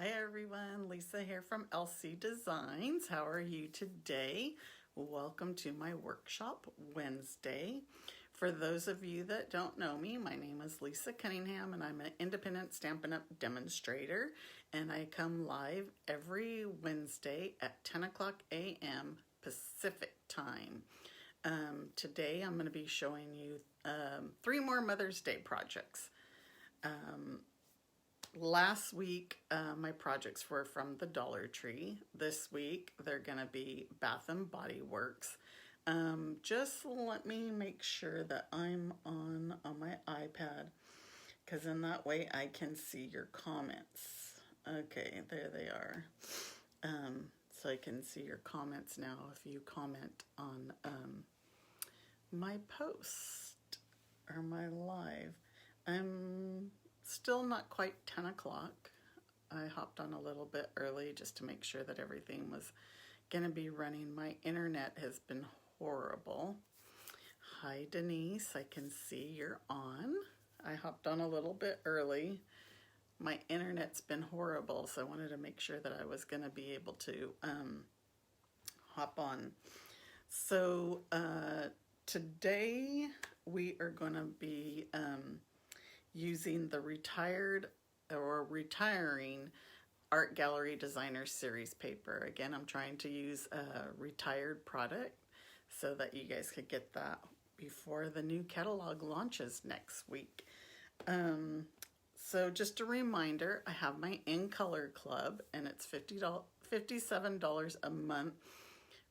Hi everyone, Lisa here from LC Designs. How are you today? Welcome to my workshop Wednesday. For those of you that don't know me, my name is Lisa Cunningham and I'm an independent Stampin' Up demonstrator, and I come live every Wednesday at 10 o'clock a.m. Pacific time. Today I'm going to be showing you 3 more Mother's Day projects. Last week, my projects were from the Dollar Tree. This week, they're going to be Bath and Body Works. Just let me make sure that I'm on my iPad, because in that way I can see your comments. Okay, there they are. So I can see your comments now if you comment on my post or my live. I'm still not quite 10 o'clock. I hopped on a little bit early just to make sure that everything was going to be running. My internet has been horrible. Hi Denise, I can see you're on. I hopped on a little bit early. My internet's been horrible, so I wanted to make sure that I was going to be able to hop on. So today we are going to be using the retiring Art Gallery Designer Series paper. Again, I'm trying to use a retired product so that you guys could get that before the new catalog launches next week. So just a reminder, I have my In Color Club, and it's $57 a month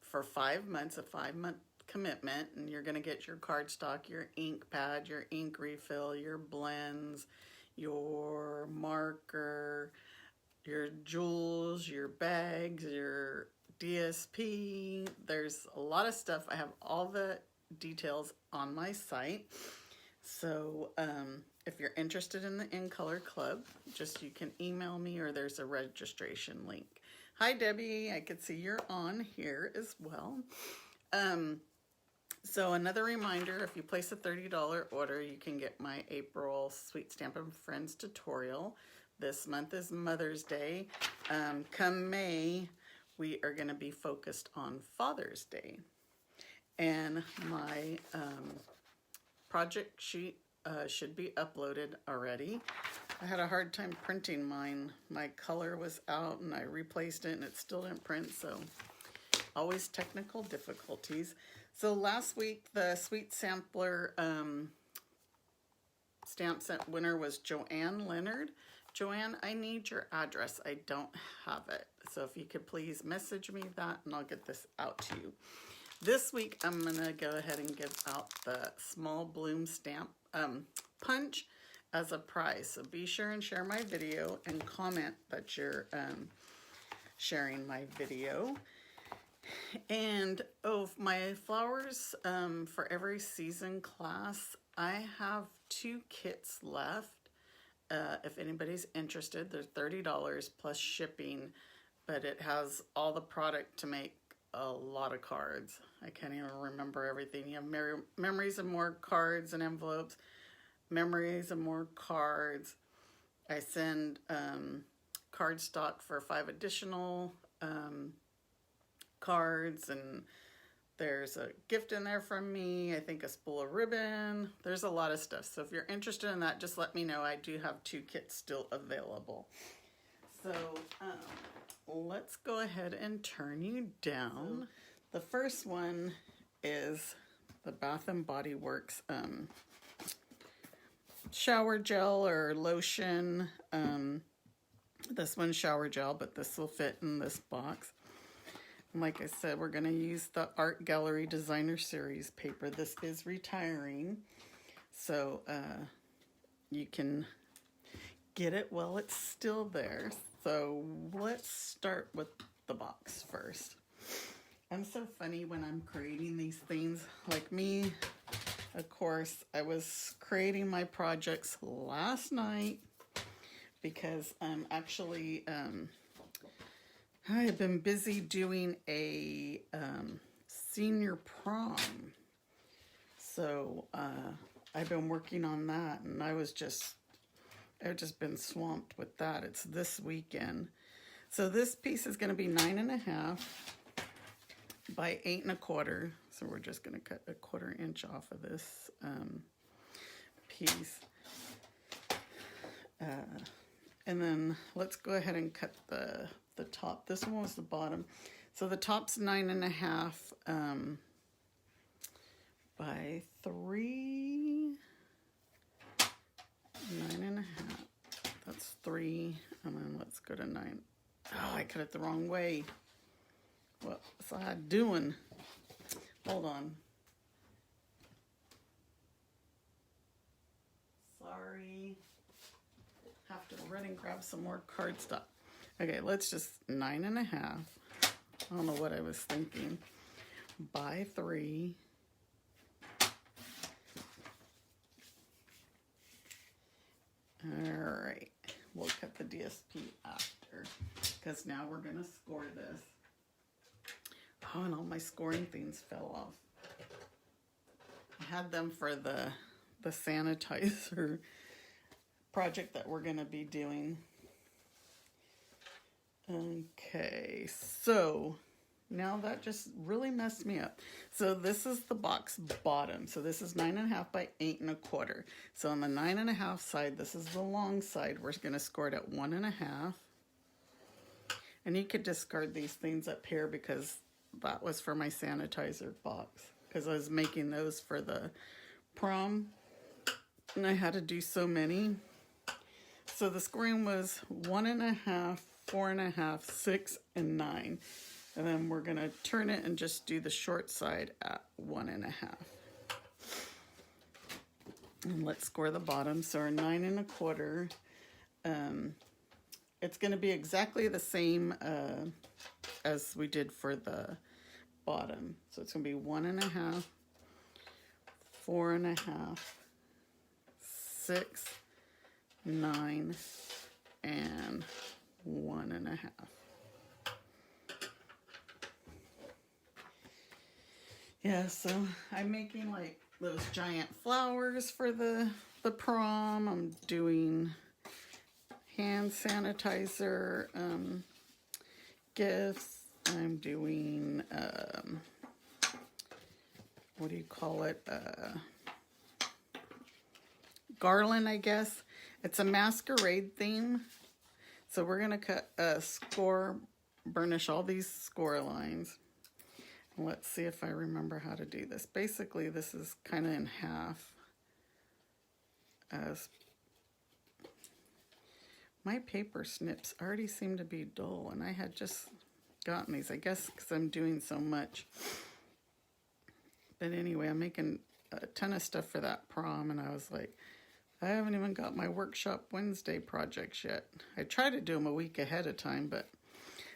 for 5 months, a 5-month commitment, and you're going to get your cardstock, your ink pad, your ink refill, your blends, your marker, your jewels, your bags, your DSP. There's a lot of stuff. I have all the details on my site. So if you're interested in the In Color Club, you can email me, or there's a registration link. Hi Debbie, I could see you're on here as well. So another reminder, if you place a $30 order, you can get my April Sweet Stampin' Friends tutorial. This month is Mother's Day. Come May, we are going to be focused on Father's Day. And my project sheet should be uploaded already. I had a hard time printing mine. My color was out and I replaced it and it still didn't print, so always technical difficulties. So last week, the Sweet Sampler stamp set winner was Joanne Leonard. Joanne, I need your address. I don't have it. So if you could please message me that and I'll get this out to you. This week, I'm going to go ahead and give out the small bloom stamp punch as a prize. So be sure and share my video and comment that you're sharing my video. And my flowers for every season class, I have 2 kits left. If anybody's interested, they're $30 plus shipping, but it has all the product to make a lot of cards. I can't even remember everything. You have memories and more cards and envelopes, memories and more cards. I send cardstock for 5 additional cards, and there's a gift in there from me, I think a spool of ribbon. There's a lot of stuff, so if you're interested in that, just let me know. I do have 2 kits still available. So let's go ahead and turn you down. The first one is the Bath and Body Works shower gel or lotion. This one's shower gel, but this will fit in this box. Like I said, we're going to use the Art Gallery Designer Series paper. This is retiring, so you can get it while it's still there. So let's start with the box first. I'm so funny when I'm creating these things. Like me, of course, I was creating my projects last night because I'm actually... I have been busy doing a senior prom, so I've been working on that, and I was just I've just been swamped with that. It's this weekend. So this piece is going to be 9.5 by 8.25. So we're just going to cut a 1/4 inch off of this piece. And then let's go ahead and cut the top. This one was the bottom. So the top's 9.5 by 3. 9.5. That's 3. And then let's go to 9. Oh, I cut it the wrong way. What was I doing? Hold on. Sorry. Have to run and grab some more cardstock. Okay, let's just 9.5. I don't know what I was thinking. By 3. All right, we'll cut the DSP after because now we're gonna score this. Oh, and all my scoring things fell off. I had them for the sanitizer project that we're gonna be doing. Okay, so now that just really messed me up. So this is the box bottom. So this is 9.5 by 8.25. So on the 9.5 side, this is the long side. We're gonna score it at 1.5. And you could discard these things up here because that was for my sanitizer box. Because I was making those for the prom. And I had to do so many. So the scoring was 1.5, 4.5, 6, and 9. And then we're going to turn it and just do the short side at 1.5. And let's score the bottom. So our 9.25. It's going to be exactly the same as we did for the bottom. So it's going to be 1.5, 4.5, 6, 9, and 1.5. Yeah, so I'm making like those giant flowers for the prom. I'm doing hand sanitizer gifts. I'm doing, what do you call it? Garland, I guess. It's a masquerade theme. So we're going to cut burnish all these score lines. Let's see if I remember how to do this. Basically, this is kind of in half. As my paper snips already seem to be dull, and I had just gotten these, I guess, because I'm doing so much. But anyway, I'm making a ton of stuff for that prom, and I was like, I haven't even got my Workshop Wednesday projects yet. I try to do them a week ahead of time, but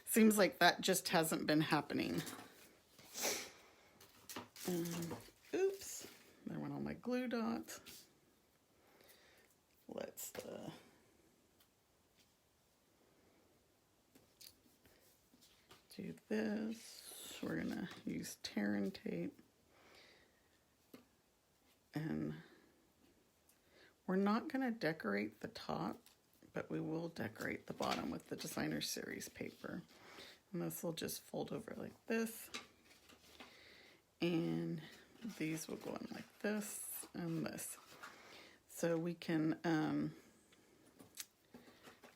seems like that just hasn't been happening. Oops, there went all my glue dots. Let's do this. We're gonna use tear and tape, and we're not gonna decorate the top, but we will decorate the bottom with the Designer Series paper. And this will just fold over like this. And these will go in like this and this. So we can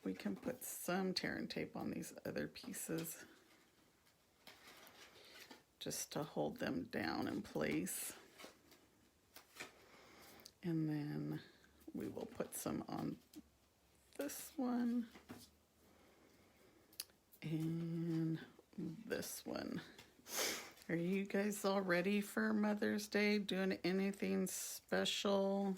put some tear and tape on these other pieces just to hold them down in place. And then we will put some on this one and this one. Are you guys all ready for Mother's Day? Doing anything special?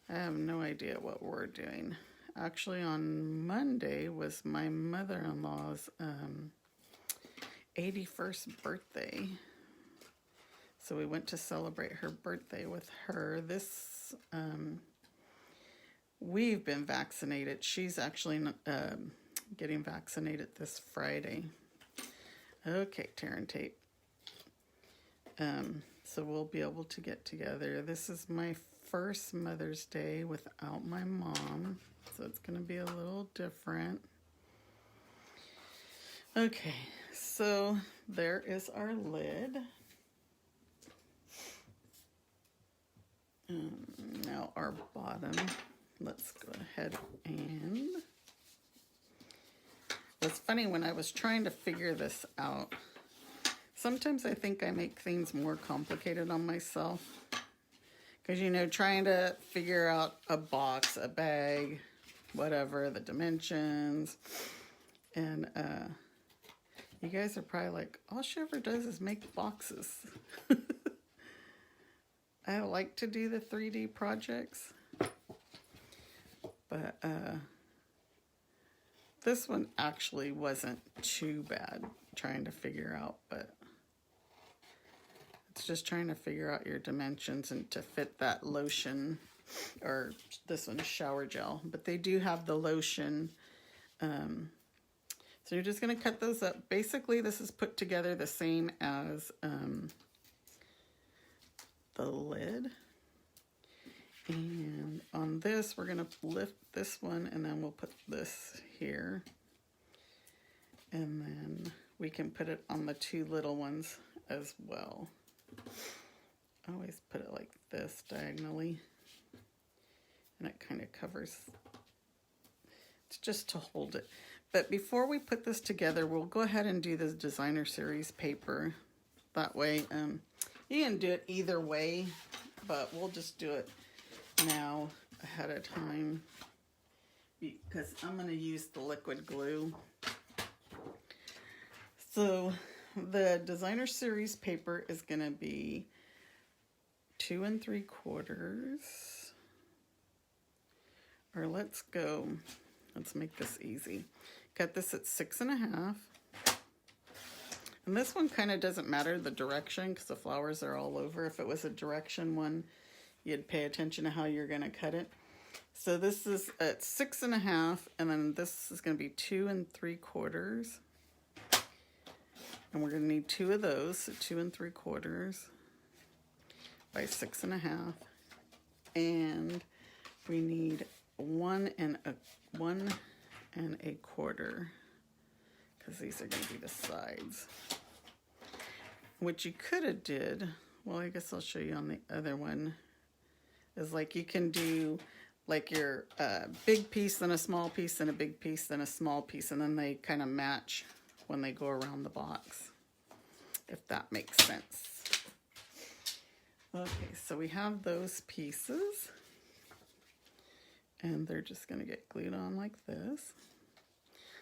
I have no idea what we're doing. Actually, on Monday was my mother-in-law's 81st birthday. So we went to celebrate her birthday with her. This, we've been vaccinated. She's actually getting vaccinated this Friday. Okay, tear and tape. So we'll be able to get together. This is my first Mother's Day without my mom, so it's going to be a little different. Okay, so there is our lid. Now our bottom, let's go ahead and... It's funny, when I was trying to figure this out, sometimes I think I make things more complicated on myself. Because, you know, trying to figure out a box, a bag, whatever, the dimensions. And you guys are probably like, all she ever does is make boxes. I like to do the 3D projects. But this one actually wasn't too bad trying to figure out, but it's just trying to figure out your dimensions and to fit that lotion, or this one is shower gel, but they do have the lotion. So you're just going to cut those up. Basically, this is put together the same as the lid. And on this, we're going to lift this one, and then we'll put this here. And then we can put it on the two little ones as well. I always put it like this diagonally. And it kind of covers. It's just to hold it. But before we put this together, we'll go ahead and do this designer series paper. That way, you can do it either way, but we'll just do it now ahead of time because I'm going to use the liquid glue. So the designer series paper is going to be 2 3/4, or let's make this easy. Cut this at 6 1/2. And this one kind of doesn't matter the direction because the flowers are all over. If it was a direction one, you'd pay attention to how you're going to cut it. So this is at 6 1/2, and then this is going to be 2 3/4. And we're going to need 2 of those, so 2 3/4 by 6 1/2. And we need 1 1 1/4, because these are going to be the sides. What you could have did, well, I guess I'll show you on the other one, is like you can do like your big piece, then a small piece, then a big piece, then a small piece, and then they kind of match when they go around the box, if that makes sense. Okay, so we have those pieces, and they're just going to get glued on like this.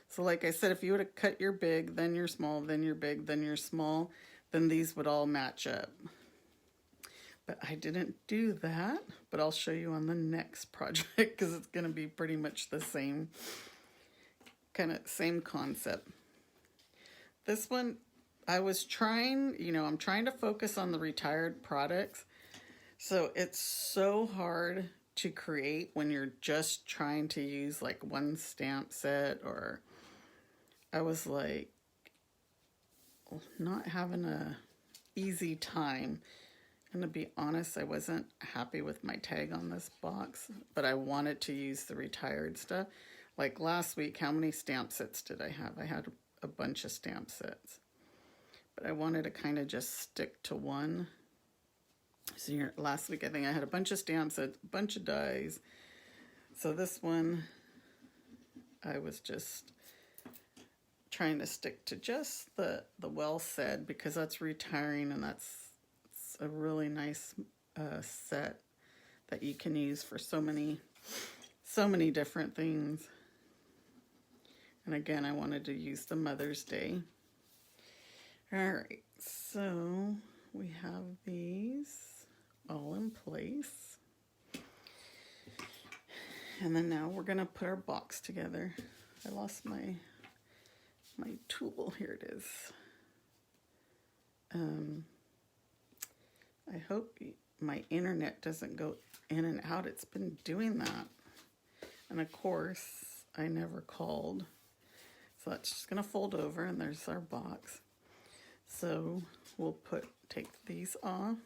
So like I said, if you would have cut your big, then your small, then your big, then your small, then these would all match up. But I didn't do that, but I'll show you on the next project because it's going to be pretty much the same same concept. This one, I was trying, I'm trying to focus on the retired products. So it's so hard to create when you're just trying to use like one stamp set, or I was like not having a easy time. And to be honest, I wasn't happy with my tag on this box, but I wanted to use the retired stuff. Like last week, how many stamp sets did I have? I had a bunch of stamp sets, but I wanted to kind of just stick to one. So last week, I think I had a bunch of stamp sets, a bunch of dies. So this one, I was just trying to stick to just the well said, because that's retiring, and it's a really nice set that you can use for so many different things. And again, I wanted to use the Mother's Day. All right, so we have these all in place. And then now we're gonna put our box together. I lost my tool. Here it is. I hope my internet doesn't go in and out. It's been doing that. And of course, I never called. So that's just gonna fold over, and there's our box. So we'll take these off.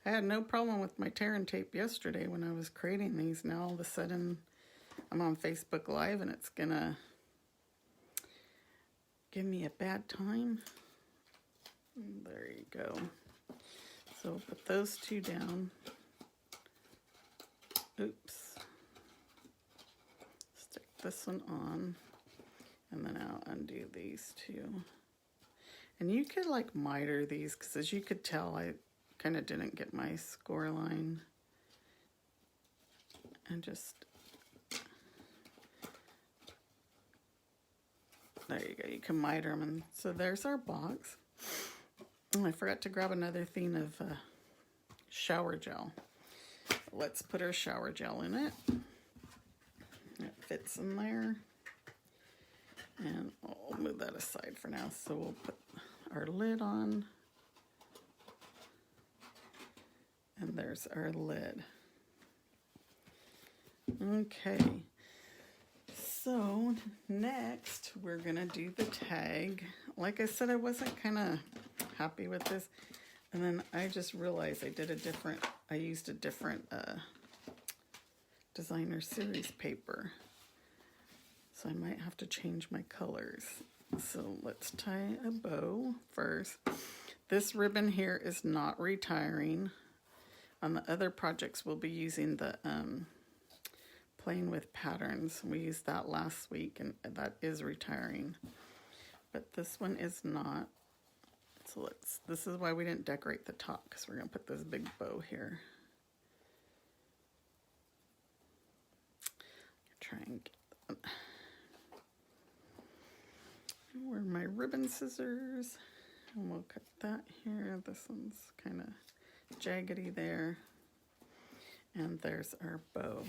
I had no problem with my tear and tape yesterday when I was creating these. Now all of a sudden I'm on Facebook Live and it's gonna give me a bad time. There you go. So put those two down. Oops. Stick this one on. And then I'll undo these two. And you could like miter these, because as you could tell, I kind of didn't get my score line. And just, there you go, you can miter them. And so there's our box. Oh, I forgot to grab another thing of shower gel. Let's put our shower gel in it. It fits in there. And I'll move that aside for now. So we'll put our lid on. And there's our lid. Okay. So next we're gonna do the tag. Like I said, I wasn't kind of happy with this. And then I just realized I used a different designer series paper. So I might have to change my colors. So let's tie a bow first. This ribbon here is not retiring. On the other projects, we'll be using the Playing with Patterns. We used that last week, and that is retiring. But this one is not. So this is why we didn't decorate the top, because we're going to put this big bow here. Try and get that. Where are my ribbon scissors? And we'll cut that here. This one's kind of jaggedy there. And there's our bow.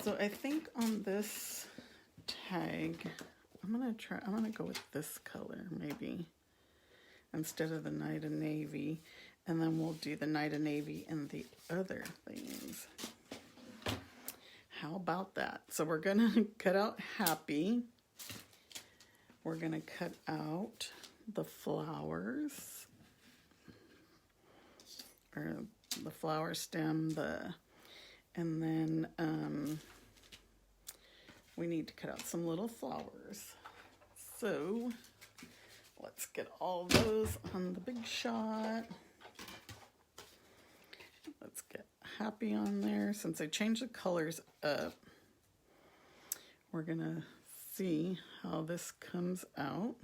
So I think on this tag, I'm gonna go with this color maybe, instead of the Night of Navy. And then we'll do the Night of Navy and the other things. How about that? So we're gonna cut out Happy. We're gonna cut out the flowers, or the flower stem, and then we need to cut out some little flowers. So let's get all those on the big shot. Let's get Happy on there. Since I changed the colors up, we're gonna see how this comes out.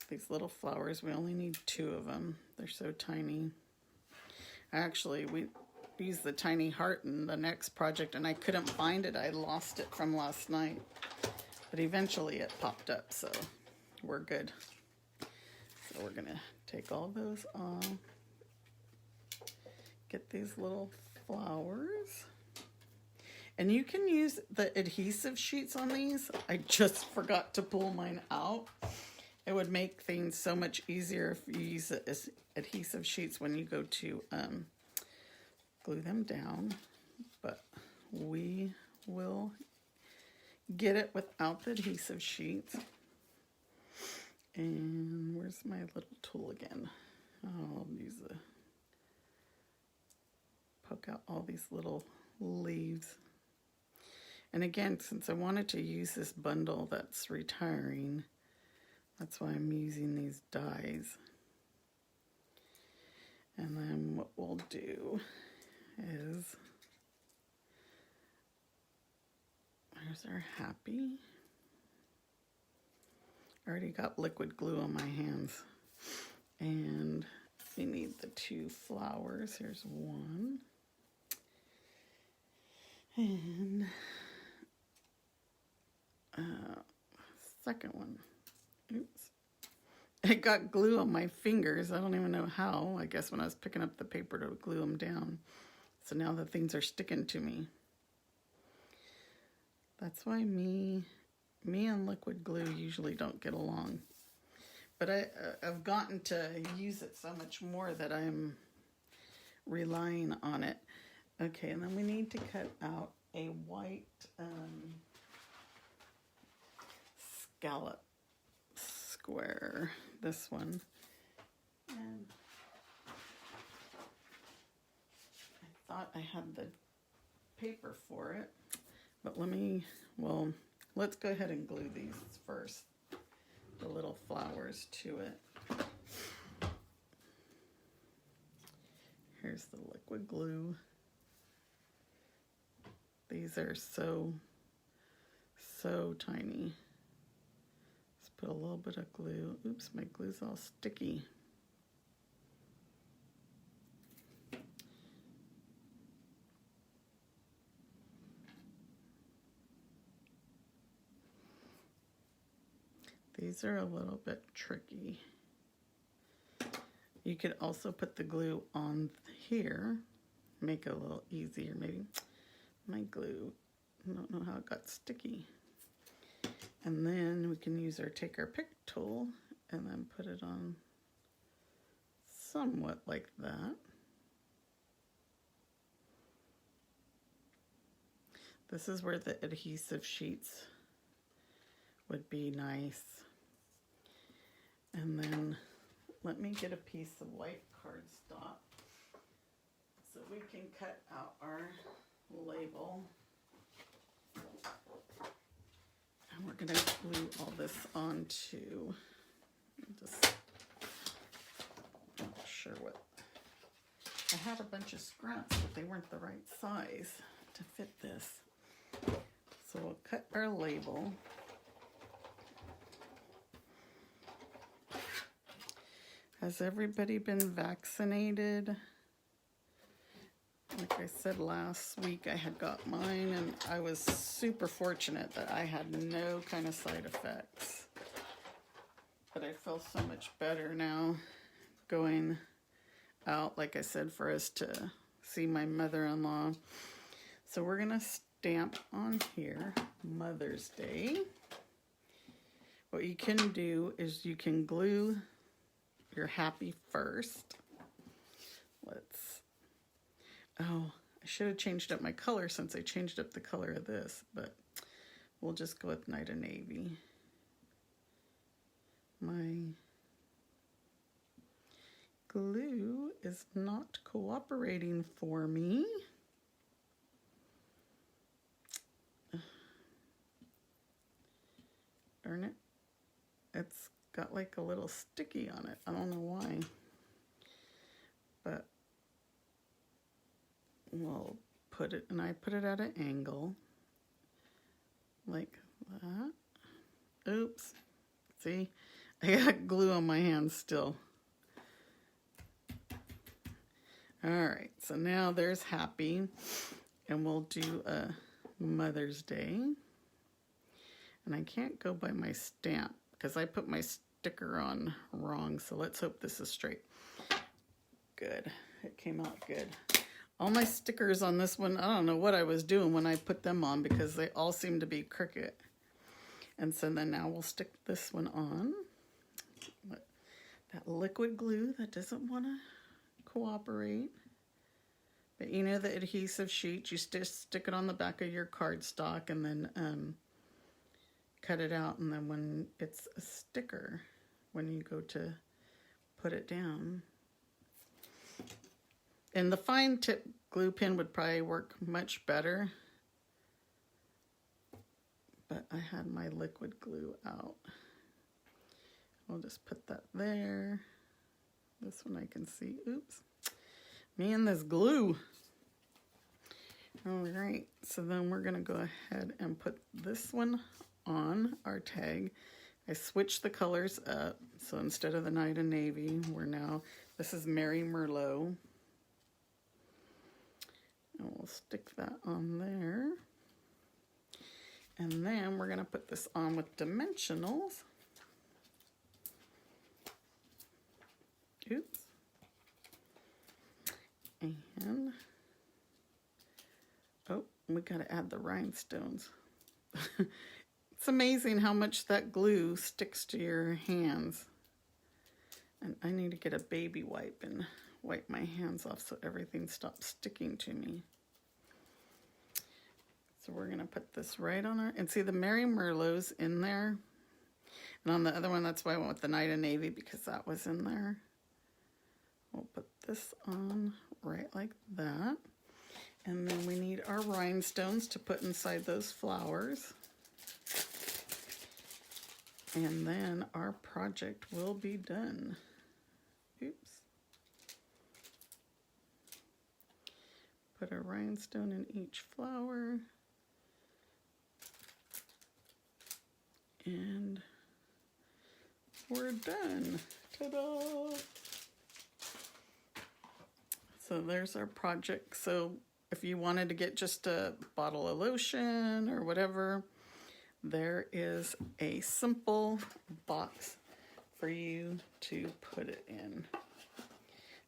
These little flowers, we only need 2 of them. They're so tiny. Actually, we used the tiny heart in the next project and I couldn't find it. I lost it from last night. But eventually it popped up, so we're good. So we're gonna take all those off. Get these little flowers. And you can use the adhesive sheets on these. I just forgot to pull mine out. It would make things so much easier if you use the adhesive sheets when you go to glue them down. But we will get it without the adhesive sheets. And where's my little tool again? I'll use the poke out all these little leaves. And again, since I wanted to use this bundle that's retiring, that's why I'm using these dies. And then what we'll do is, there's our Happy. I already got liquid glue on my hands. And we need the 2 flowers. Here's one. And second one. Oops. It got glue on my fingers. I don't even know how. I guess when I was picking up the paper to glue them down. So now the things are sticking to me. That's why me and liquid glue usually don't get along. But I've gotten to use it so much more that I'm relying on it. Okay, and then we need to cut out a white scallop square. This one. And thought I had the paper for it, but let's go ahead and glue these first, the little flowers to it. Here's the liquid glue. These are so tiny. Let's put a little bit of glue. Oops, my glue's all sticky. These are a little bit tricky. You could also put the glue on here, make it a little easier maybe. My glue, I don't know how it got sticky. And then we can take our pick tool and then put it on somewhat like that. This is where the adhesive sheets would be nice. And then let me get a piece of white cardstock so we can cut out our label. And we're going to glue all this onto, just not sure what, I had a bunch of scraps, but they weren't the right size to fit this. So we'll cut our label. Has everybody been vaccinated? Like I said last week, I had got mine, and I was super fortunate that I had no kind of side effects. But I feel so much better now going out, like I said, for us to see my mother-in-law. So we're going to stamp on here Mother's Day. What you can do is you can glue your happy first. Oh, I should have changed up my color since I changed up the color of this, but we'll just go with Night of Navy. My glue is not cooperating for me. Darn it. It's got like a little sticky on it. I don't know why. But we'll put it, and I put it at an angle like that. Oops. See? I got glue on my hands still. Alright, so now there's happy, and we'll do a Mother's Day. And I can't go by my stamp because I put my sticker on wrong, so let's hope this is straight. Good. It came out good. All my stickers on this one, I don't know what I was doing when I put them on because they all seem to be crooked. And so then now we'll stick this one on. That liquid glue that doesn't want to cooperate. But you know the adhesive sheet, you just stick it on the back of your cardstock and then cut it out, and then when it's a sticker, when you go to put it down. And the fine tip glue pen would probably work much better, but I had my liquid glue out. I'll just put that there. This one I can see. Oops. Me and this glue. All right, so then we're gonna go ahead and put this one on our tag. I switched the colors up, so instead of the Night of Navy, this is Merry Merlot. And we'll stick that on there. And then we're gonna put this on with dimensionals. Oops. And, oh, we gotta add the rhinestones. It's amazing how much that glue sticks to your hands. And I need to get a baby wipe and wipe my hands off so everything stops sticking to me. So we're gonna put this right on and see the Merry Merlot's in there. And on the other one, that's why I went with the Night of Navy, because that was in there. We'll put this on right like that. And then we need our rhinestones to put inside those flowers. And then our project will be done. Oops. Put a rhinestone in each flower. And we're done. Ta-da! So there's our project. So if you wanted to get just a bottle of lotion or whatever, there is a simple box for you to put it in.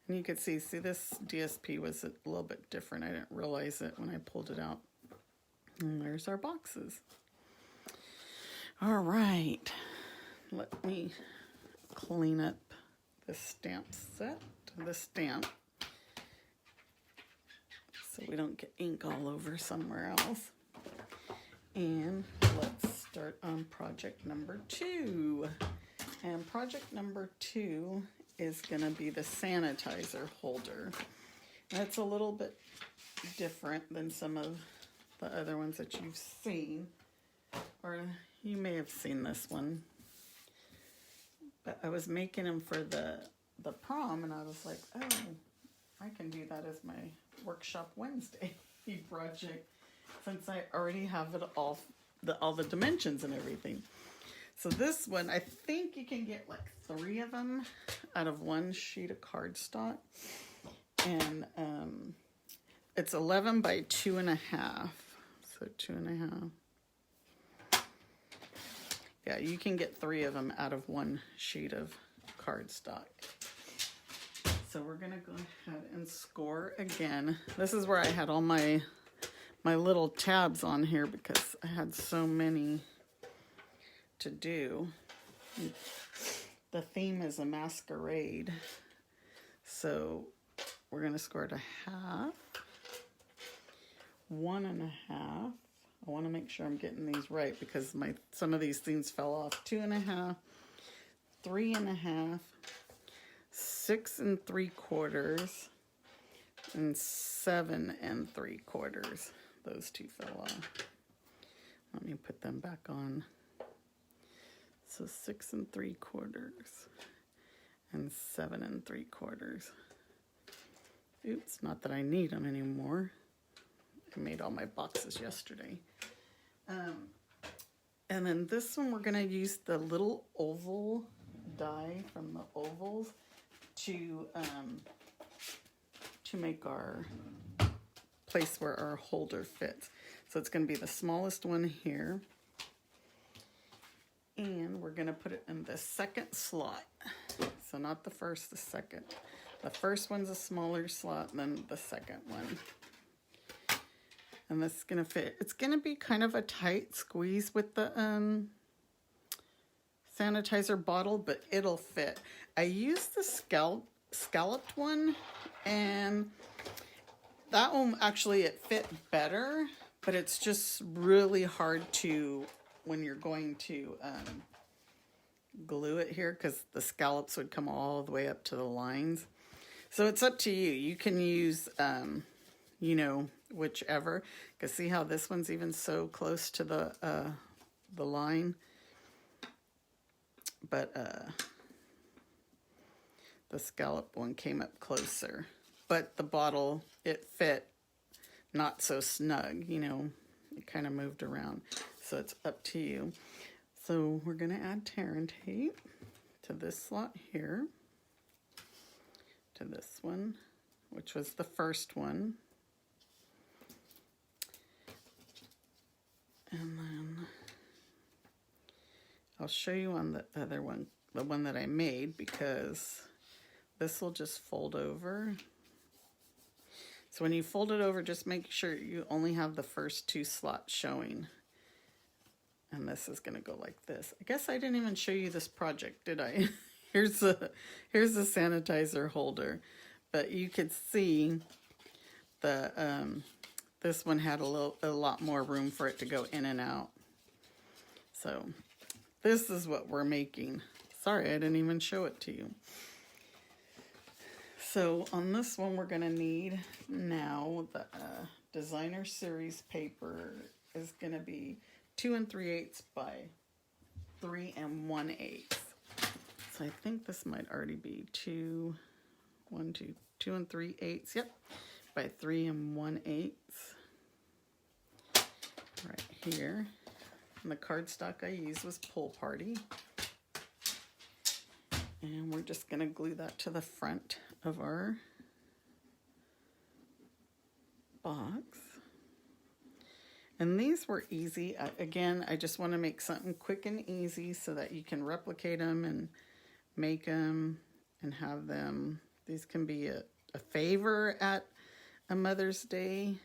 And you can see this DSP was a little bit different. I didn't realize it when I pulled it out. And there's our boxes. All right, let me clean up the stamp set, the stamp, so we don't get ink all over somewhere else. And let's start on project number 2. And project number 2 is going to be the sanitizer holder. That's a little bit different than some of the other ones that you've seen, or you may have seen this one. But I was making them for the prom, and I was like, oh, I can do that as my Workshop Wednesday project, since I already have it all the dimensions and everything. So this one, I think you can get like 3 of them out of one sheet of cardstock. And it's 11 by 2.5. So 2.5. Yeah, you can get 3 of them out of one sheet of cardstock. So we're gonna go ahead and score again. This is where I had all my little tabs on here because I had so many to do. The theme is a masquerade. So we're gonna score it 1/2, 1.5. I want to make sure I'm getting these right because some of these things fell off. 2.5, 3.5, 6 3/4, and 7 3/4. Those 2 fell off. Let me put them back on. So 6 3/4 and 7 3/4. Oops, not that I need them anymore. I made all my boxes yesterday. And then this one, we're going to use the little oval die from the ovals to make our place where our holder fits. So it's going to be the smallest one here. And we're going to put it in the second slot. So not the first, the second. The first one's a smaller slot than the second one. And this is going to fit. It's going to be kind of a tight squeeze with the sanitizer bottle, but it'll fit. I used the scalloped one, and that one actually it fit better, but it's just really hard to, when you're going to glue it here, because the scallops would come all the way up to the lines. So it's up to you. You can use, you know, whichever. Because see how this one's even so close to the line? But the scallop one came up closer. But the bottle, it fit not so snug, you know. It kind of moved around. So it's up to you. So we're going to add tear tape to this slot here. To this one, which was the first one. And then I'll show you on the other one, the one that I made, because this will just fold over. So when you fold it over, just make sure you only have the first 2 slots showing. And this is going to go like this. I guess I didn't even show you this project, did I? Here's the sanitizer holder. But you could see the this one had a lot more room for it to go in and out. So this is what we're making. Sorry, I didn't even show it to you. So on this one, we're going to need now the designer series paper is going to be 2 3/8 by 3 1/8. So I think this might already be 2 3/8. Yep, by 3 1/8. Right here. And the cardstock I used was Pull Party. And we're just going to glue that to the front of our box. And these were easy. Again, I just want to make something quick and easy so that you can replicate them and make them and have them. These can be a favor at a Mother's Day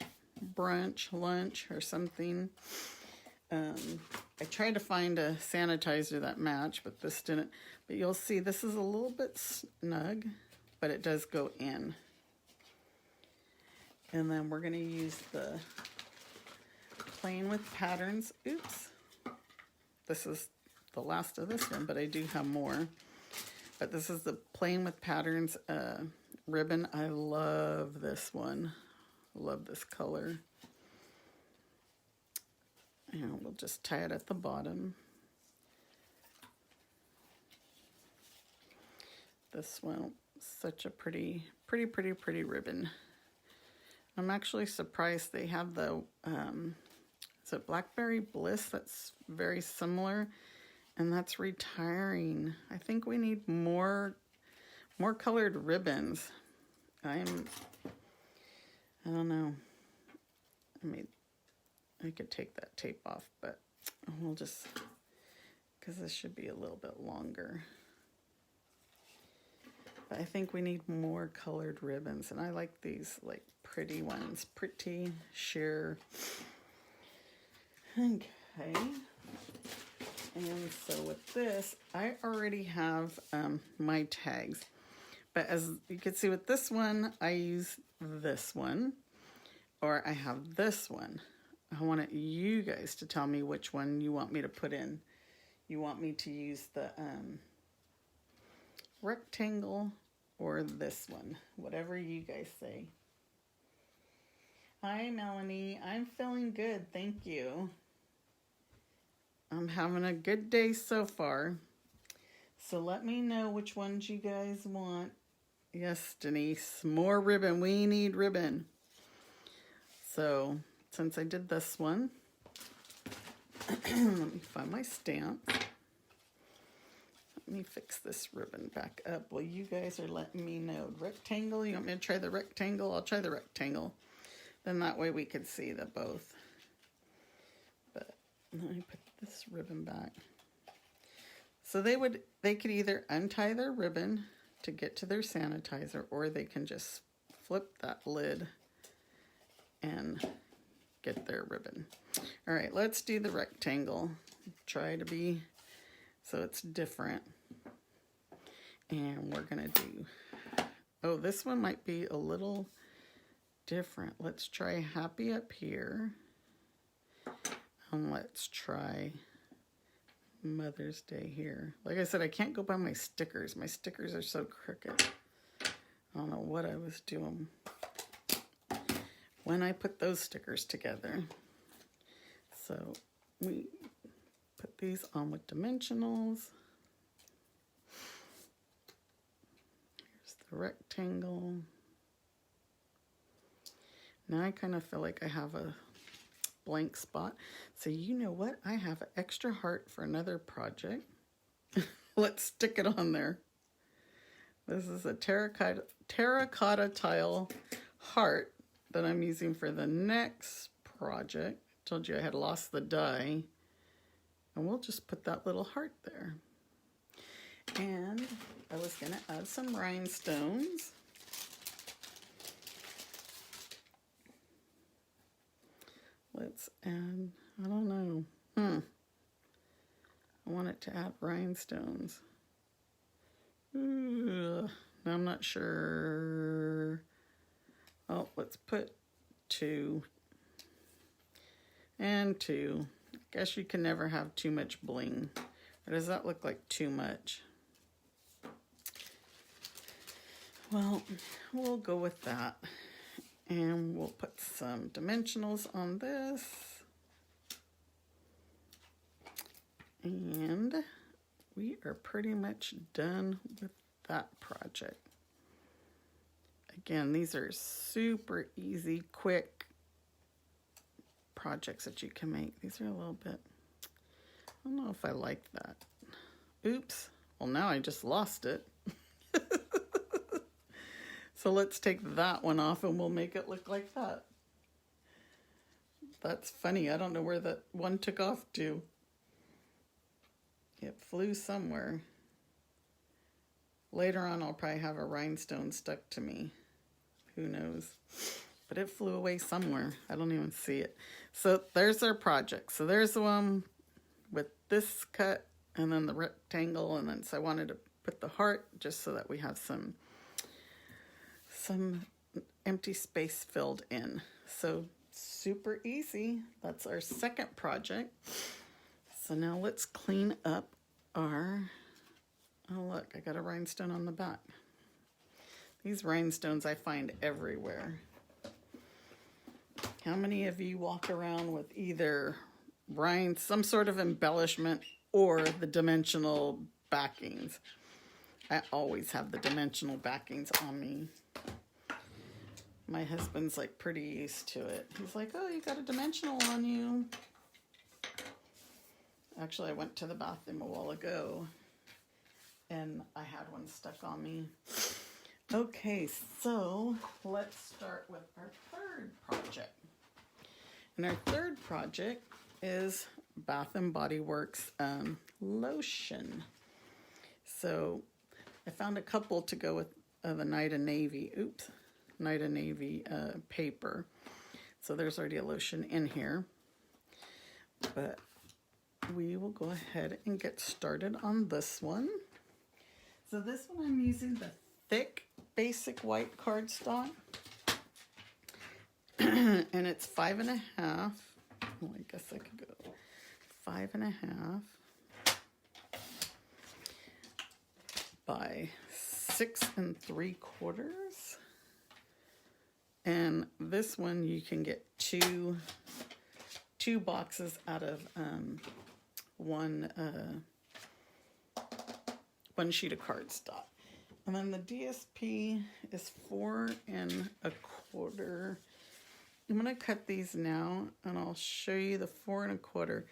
brunch, lunch, or something. I tried to find a sanitizer that matched, but this didn't. But you'll see this is a little bit snug, but it does go in. And then we're going to use the Playing with Patterns. Oops. This is the last of this one, but I do have more. But this is the Playing with Patterns ribbon. I love this one. I love this color. And we'll just tie it at the bottom. This one, such a pretty ribbon. I'm actually surprised they have the, is it Blackberry Bliss? That's very similar, and that's retiring. I think we need more colored ribbons. I don't know. I could take that tape off, but we'll just, because this should be a little bit longer. But I think we need more colored ribbons, and I like these like pretty ones, pretty sheer. Okay. And so with this, I already have my tags. But as you can see with this one, I use this one, or I have this one. I want you guys to tell me which one you want me to put in. You want me to use the rectangle or this one, whatever you guys say. Hi, Melanie. I'm feeling good, thank you. I'm having a good day so far. So let me know which ones you guys want. Yes, Denise, more ribbon. We need ribbon. So since I did this one, let me find my stamp. Let me fix this ribbon back up. Well, you guys are letting me know. Rectangle, you want me to try the rectangle? I'll try the rectangle. Then that way we could see the both. But let me put this ribbon back. So they could either untie their ribbon to get to their sanitizer, or they can just flip that lid and get their ribbon. All right, let's do the rectangle. Try to be so it's different. And we're gonna do, oh, this one might be a little different. Let's try happy up here. And let's try Mother's Day here. Like I said, I can't go by my stickers. My stickers are so crooked. I don't know what I was doing when I put those stickers together. So we put these on with dimensionals. Here's the rectangle. Now I kind of feel like I have a blank spot. So you know what? I have an extra heart for another project. Let's stick it on there. This is a terracotta tile heart that I'm using for the next project. I told you I had lost the die. And we'll just put that little heart there. And I was going to add some rhinestones. Let's add, I don't know. I want it to add rhinestones. Now I'm not sure. Oh, let's put 2 and 2. Guess you can never have too much bling. Or does that look like too much? Well, we'll go with that. And we'll put some dimensionals on this. And we are pretty much done with that project. Again, these are super easy, quick projects that you can make. These are a little bit, I don't know if I like that. Oops. Well, now I just lost it. So let's take that one off and we'll make it look like that. That's funny. I don't know where that one took off to. It flew somewhere. Later on, I'll probably have a rhinestone stuck to me. Who knows? But it flew away somewhere. I don't even see it. So there's our project. So there's the one with this cut and then the rectangle. And then so I wanted to put the heart just so that we have some empty space filled in. So super easy. That's our second project. So now let's clean up our, oh look, I got a rhinestone on the back. These rhinestones I find everywhere. How many of you walk around with either some sort of embellishment or the dimensional backings? I always have the dimensional backings on me. My husband's like pretty used to it. He's like, oh, you got a dimensional on you. Actually, I went to the bathroom a while ago and I had one stuck on me. Okay, so let's start with our third project. And our third project is Bath and Body Works lotion. So I found a couple to go with the Night of Navy. Night of Navy paper. So there's already a lotion in here. But we will go ahead and get started on this one. So this one I'm using the thick basic white cardstock. And it's 5.5. Well, I guess I could go 5.5 by 6 3/4. And this one you can get two boxes out of one sheet of cardstock. And then the DSP is 4 1/4. I'm going to cut these now and I'll show you the 4 1/4.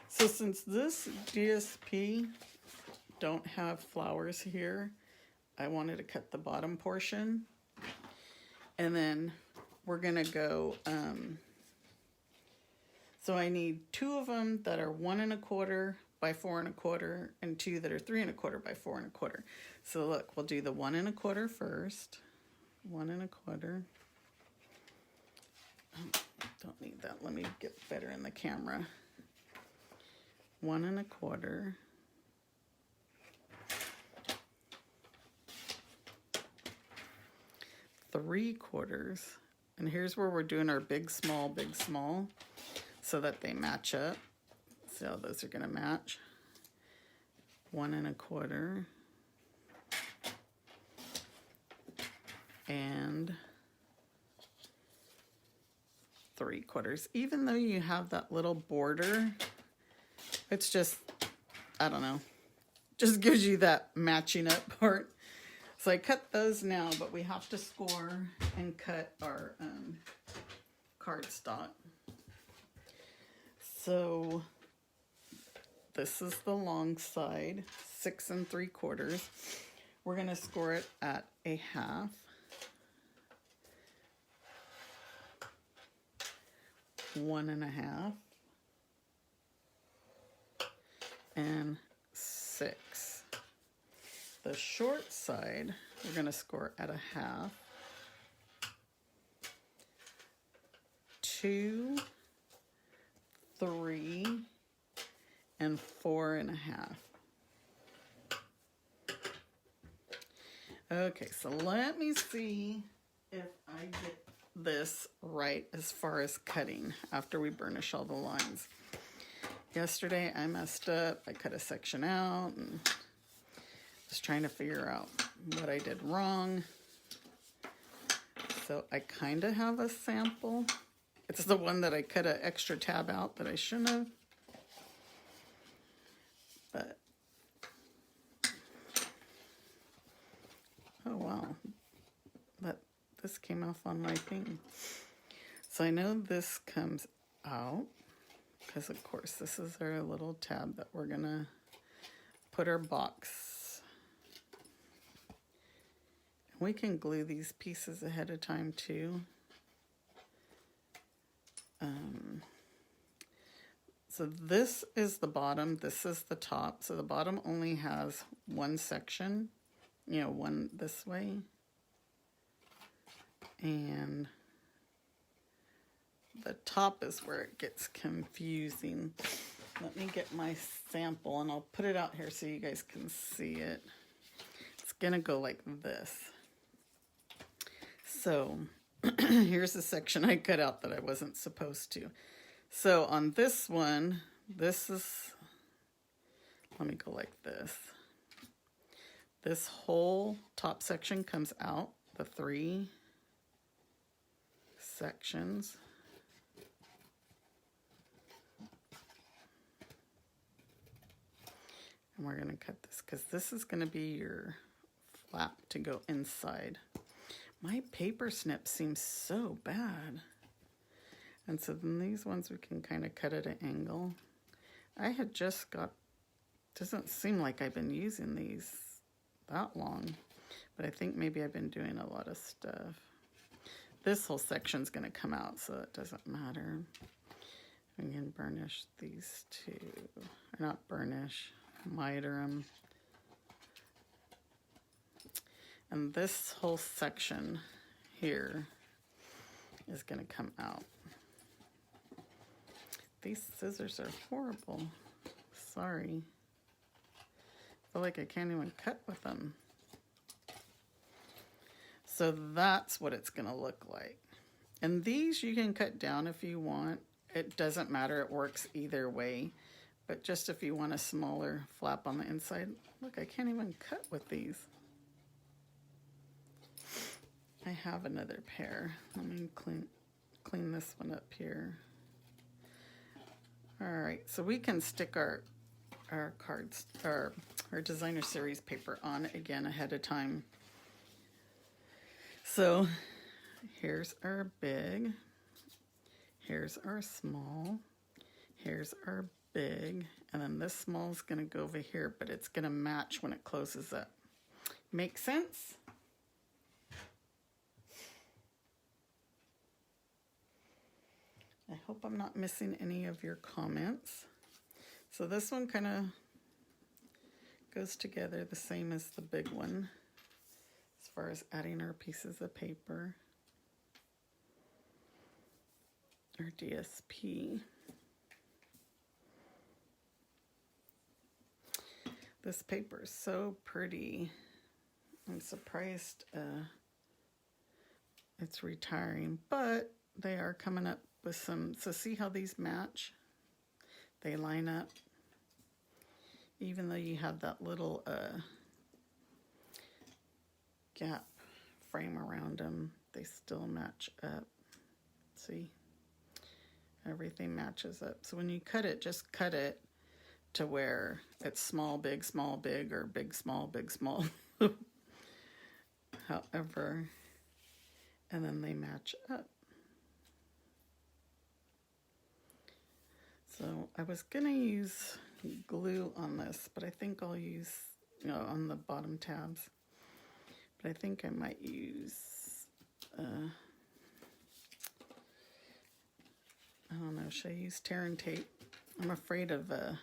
So since this DSP don't have flowers here, I wanted to cut the bottom portion. And then we're going to go, so I need 2 of them that are 1 1/4 by 4 1/4 and 2 that are 3 1/4 by 4 1/4. So look, we'll do the 1 1/4 first. 1 1/4. Oh, don't need that. Let me get better in the camera. 1 1/4. Three quarters, and here's where we're doing our big small so that they match up. So those are going to match. 1 1/4 and 3/4. Even though you have that little border, it's just, I don't know, just gives you that matching up part. So I cut those now, but we have to score and cut our cardstock. So this is the long side, 6 3/4. We're going to score it at 1/2. 1 1/2. And 6. The short side, we're going to score at 1/2. 2, 3, and 4 1/2. Okay, so let me see if I get this right as far as cutting after we burnish all the lines. Yesterday I messed up. I cut a section out and was trying to figure out what I did wrong. So I kind of have a sample. It's the one that I cut an extra tab out that I shouldn't have. But, oh wow, this came off on my thing. So I know this comes out because of course this is our little tab that we're gonna put our box. We can glue these pieces ahead of time too. So this is the bottom, this is the top. So the bottom only has one section, you know, one this way. And the top is where it gets confusing. Let me get my sample and I'll put it out here so you guys can see it. It's gonna go like this. So here's the section I cut out that I wasn't supposed to. So on this one, this is, let me go like this. This whole top section comes out, the 3 sections. And we're going to cut this because this is going to be your flap to go inside. My paper snip seems so bad. And so then these ones we can kind of cut at an angle. I had just got, doesn't seem like I've been using these that long, but I think maybe I've been doing a lot of stuff. This whole section's going to come out, so it doesn't matter. We can burnish these two, or not burnish, miter them. And this whole section here is going to come out. These scissors are horrible. Sorry. I feel like I can't even cut with them. So that's what it's going to look like. And these you can cut down if you want. It doesn't matter. It works either way. But just if you want a smaller flap on the inside. Look, I can't even cut with these. I have another pair. Let me clean this one up here. All right, so we can stick our cards, our designer series paper on again ahead of time. So here's our big, here's our small, here's our big, and then this small is gonna go over here, but it's gonna match when it closes up. Make sense? I hope I'm not missing any of your comments. So this one kind of goes together the same as the big one as far as adding our pieces of paper, our DSP. This paper is so pretty. I'm surprised it's retiring, but they are coming up with some, so see how these match? They line up. Even though you have that little gap frame around them, they still match up. See? Everything matches up. So when you cut it, just cut it to where it's small, big, or big, small. However, and then they match up. So I was gonna use glue on this, but I think I'll use, on the bottom tabs. But I think I might use, I don't know, should I use tear and tape? I'm afraid of the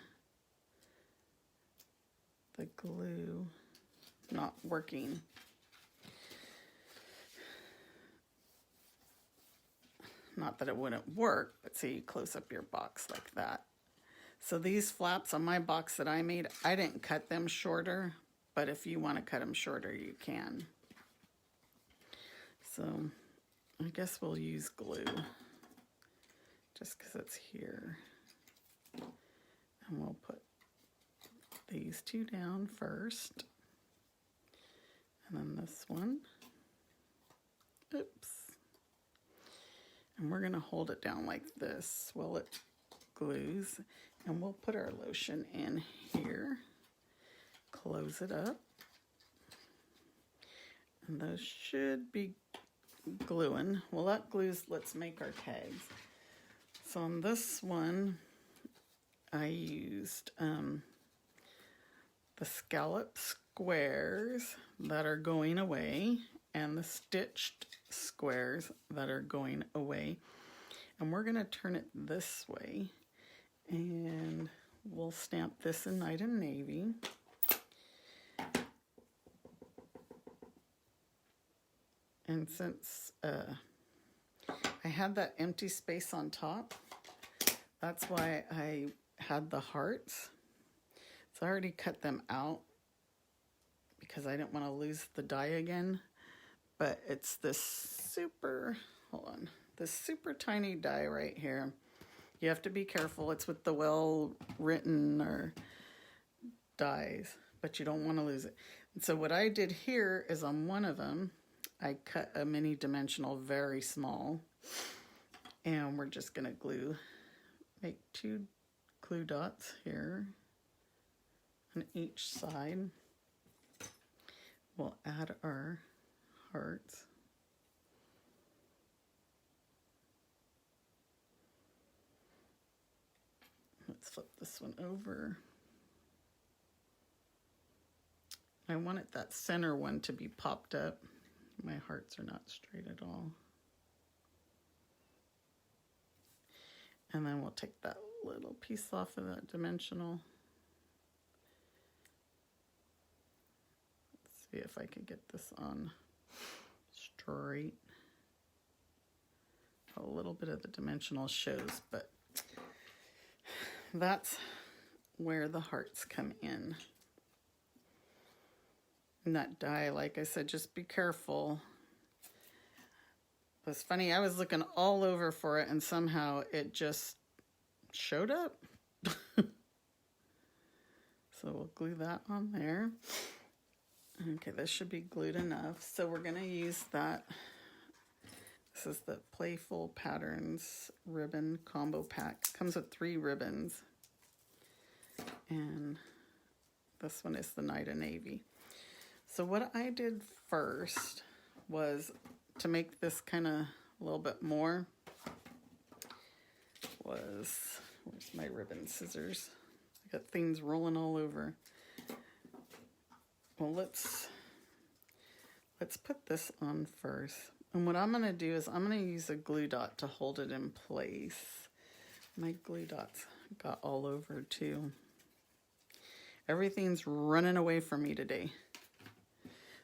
glue not working. Not that it wouldn't work, but see, you close up your box like that. So these flaps on my box that I made, I didn't cut them shorter, but if you want to cut them shorter, you can. So I guess we'll use glue just because it's here. And we'll put these two down first. And then this one. Oops. And we're going to hold it down like this while it glues. And we'll put our lotion in here. Close it up. And those should be gluing. Well, that glues, let's make our tags. So on this one, I used the scallop squares that are going away and the stitched squares that are going away. And we're going to turn it this way. And we'll stamp this in Night and Navy. And since I had that empty space on top, that's why I had the hearts. So I already cut them out because I didn't want to lose the die again. But it's this super, hold on, this super tiny die right here. You have to be careful. It's with the well-written or dies, but you don't want to lose it. And so what I did here is on one of them, I cut a mini dimensional very small, and we're just going to make 2 glue dots here on each side. We'll add our hearts. Let's flip this one over. I wanted that center one to be popped up. My hearts are not straight at all. And then we'll take that little piece off of that dimensional. Let's see if I can get this on straight. A little bit of the dimensional shows, but that's where the hearts come in. And that die, like I said, just be careful. It was funny, I was looking all over for it and somehow it just showed up. So we'll glue that on there. Okay, this should be glued enough. So we're gonna use that. This is the Playful Patterns ribbon combo pack. It comes with 3 ribbons. And this one is the Night and Navy. So what I did first was to make this kind of a little bit more where's my ribbon scissors? I got things rolling all over. Well, let's put this on first. And what I'm going to do is I'm going to use a glue dot to hold it in place. My glue dots got all over too. Everything's running away from me today.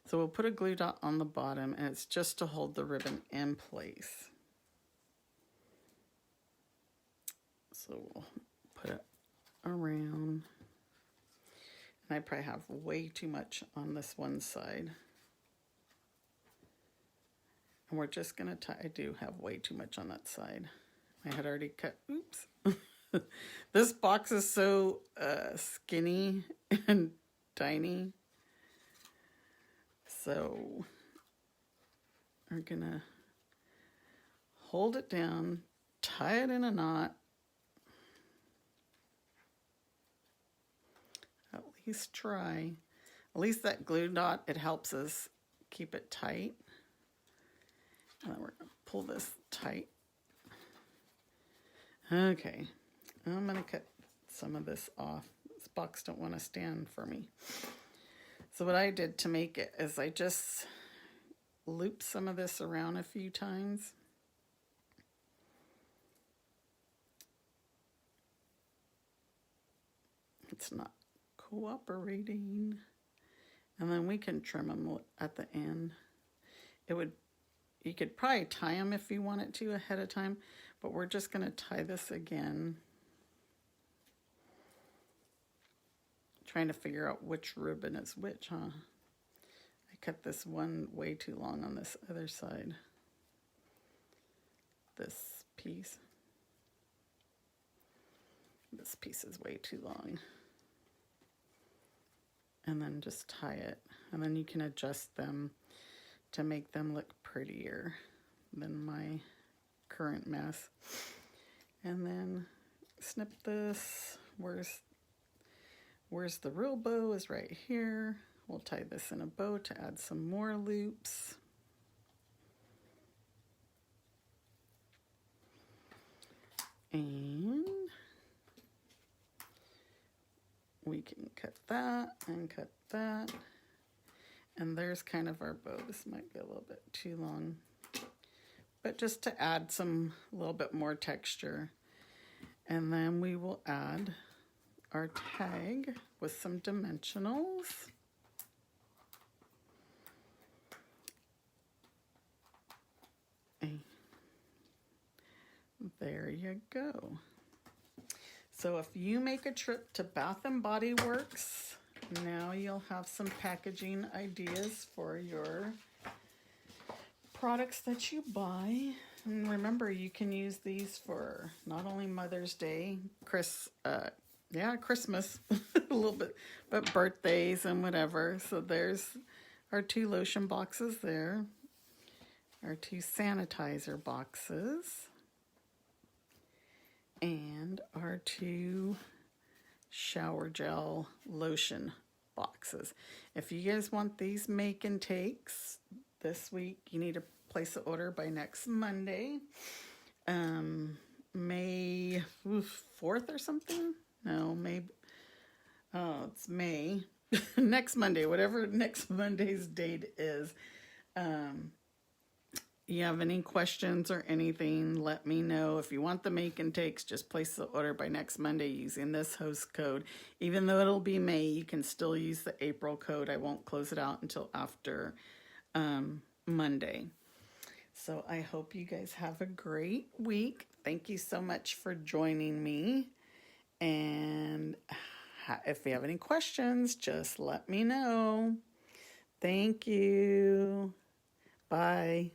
So we'll put a glue dot on the bottom, and it's just to hold the ribbon in place. So we'll put it around. And I probably have way too much on this one side. And we're just going to tie, I do have way too much on that side. I had already cut, oops. This box is so skinny and tiny. So we're gonna hold it down, tie it in a knot. At least try. At least that glue dot, it helps us keep it tight. And then we're gonna pull this tight. Okay, I'm gonna cut some of this off. This box don't want to stand for me. So what I did to make it is I just looped some of this around a few times. It's not cooperating. And then we can trim them at the end. You could probably tie them if you wanted to ahead of time, but we're just going to tie this again. Trying to figure out which ribbon is which, huh? I cut this one way too long on this other side. This piece. This piece is way too long. And then just tie it. And then you can adjust them to make them look prettier than my current mess. And then snip this. Where's the real bow is right here. We'll tie this in a bow to add some more loops. And we can cut that and cut that. And there's kind of our bow. This might be a little bit too long, but just to add a little bit more texture. And then we will add our tag with some dimensionals. And there you go. So if you make a trip to Bath and Body Works, now you'll have some packaging ideas for your products that you buy. And remember, you can use these for not only Mother's Day, Christmas, a little bit, but birthdays and whatever. So there's our 2 lotion boxes there, our 2 sanitizer boxes, and our 2 shower gel lotion boxes. If you guys want these make and takes this week, you need to place an order by next Monday, May 4th or something. No, maybe. Oh, it's May. Next Monday, whatever next Monday's date is. You have any questions or anything, let me know. If you want the make and takes, just place the order by next Monday using this host code. Even though it'll be May, you can still use the April code. I won't close it out until after Monday. So I hope you guys have a great week. Thank you so much for joining me. And if you have any questions, just let me know. Thank you. Bye.